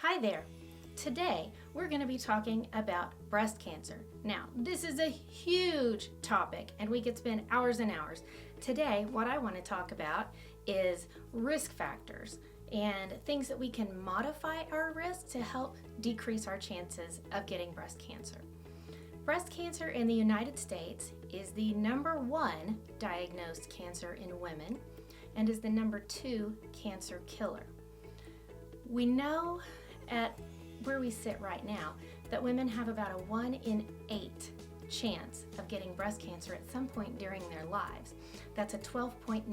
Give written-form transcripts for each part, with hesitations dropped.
Hi there. Today we're going to be talking about breast cancer. Now, this is a huge topic and we could spend hours and hours. Today, what I want to talk about is risk factors and things that we can modify our risk to help decrease our chances of getting breast cancer. Breast cancer in the United States is the number one diagnosed cancer in women and is the number two cancer killer. We know at where we sit right now that women have about a 1 in 8 chance of getting breast cancer at some point during their lives. That's a 12.9%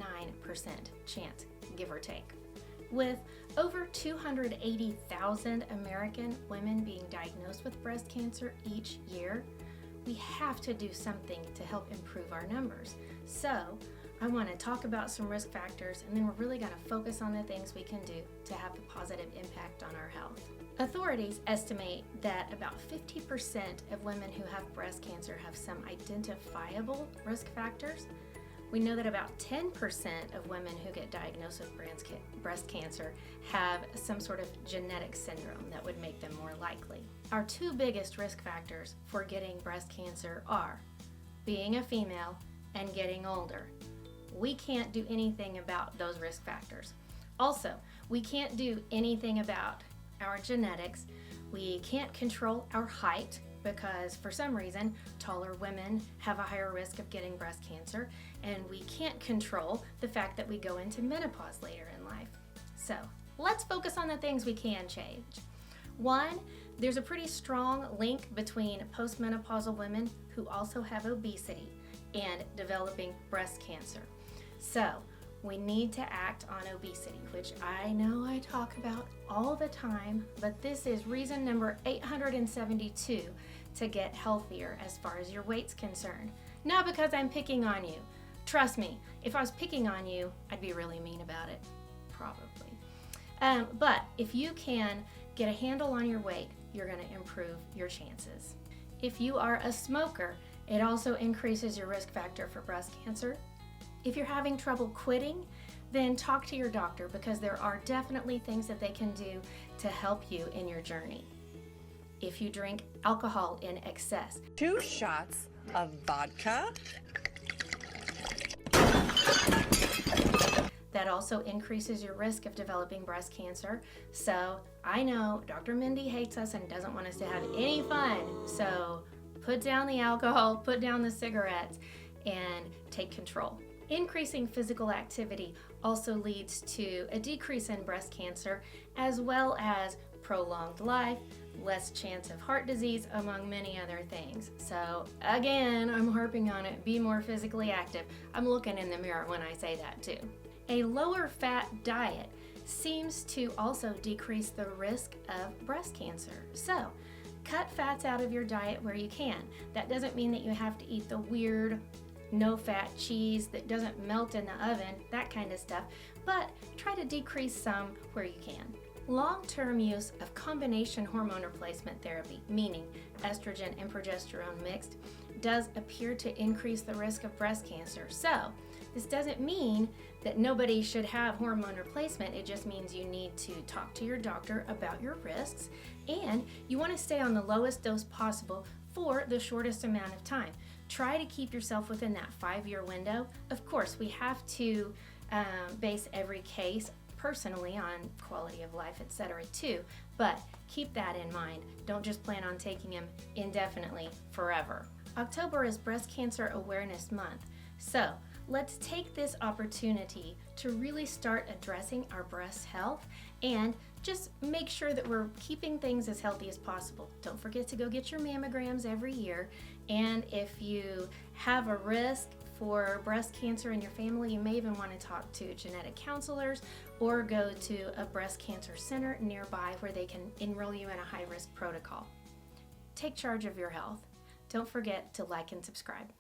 chance, give or take. With over 280,000 American women being diagnosed with breast cancer each year, we have to do something to help improve our numbers. So I want to talk about some risk factors, and then we're really going to focus on the things we can do to have a positive impact on our health. Authorities estimate that about 50% of women who have breast cancer have some identifiable risk factors. We know that about 10% of women who get diagnosed with breast cancer have some sort of genetic syndrome that would make them more likely. Our two biggest risk factors for getting breast cancer are being a female and getting older. We can't do anything about those risk factors. Also, we can't do anything about our genetics. We can't control our height because for some reason taller women have a higher risk of getting breast cancer, and we can't control the fact that we go into menopause later in life. So let's focus on the things we can change. One, there's a pretty strong link between postmenopausal women who also have obesity and developing breast cancer. So we need to act on obesity, which I know I talk about all the time, but this is reason number 872 to get healthier as far as your weight's concerned. Not because I'm picking on you. Trust me, if I was picking on you, I'd be really mean about it, probably. But if you can get a handle on your weight, you're going to improve your chances. If you are a smoker, it also increases your risk factor for breast cancer. If you're having trouble quitting, then talk to your doctor because there are definitely things that they can do to help you in your journey. If you drink alcohol in excess, 2 shots of vodka. that also increases your risk of developing breast cancer. So I know Dr. Mindy hates us and doesn't want us to have any fun. So put down the alcohol, put down the cigarettes, and take control. Increasing physical activity also leads to a decrease in breast cancer, as well as prolonged life, less chance of heart disease, among many other things. So again, I'm harping on it, be more physically active. I'm looking in the mirror when I say that too. A lower fat diet seems to also decrease the risk of breast cancer. So cut fats out of your diet where you can. That doesn't mean that you have to eat the weird no-fat cheese that doesn't melt in the oven, that kind of stuff, but try to decrease some where you can. Long-term use of combination hormone replacement therapy, meaning estrogen and progesterone mixed, does appear to increase the risk of breast cancer. So this doesn't mean that nobody should have hormone replacement. It just means you need to talk to your doctor about your risks, and you want to stay on the lowest dose possible for the shortest amount of time. Try to keep yourself within that 5-year window. Of course, we have to base every case personally on quality of life, etc. too, but keep that in mind. Don't just plan on taking them indefinitely forever. October is Breast Cancer Awareness Month, so let's take this opportunity to really start addressing our breast health and just make sure that we're keeping things as healthy as possible. Don't forget to go get your mammograms every year, and if you have a risk for breast cancer in your family, you may even want to talk to genetic counselors or go to a breast cancer center nearby where they can enroll you in a high-risk protocol. Take charge of your health. Don't forget to like and subscribe.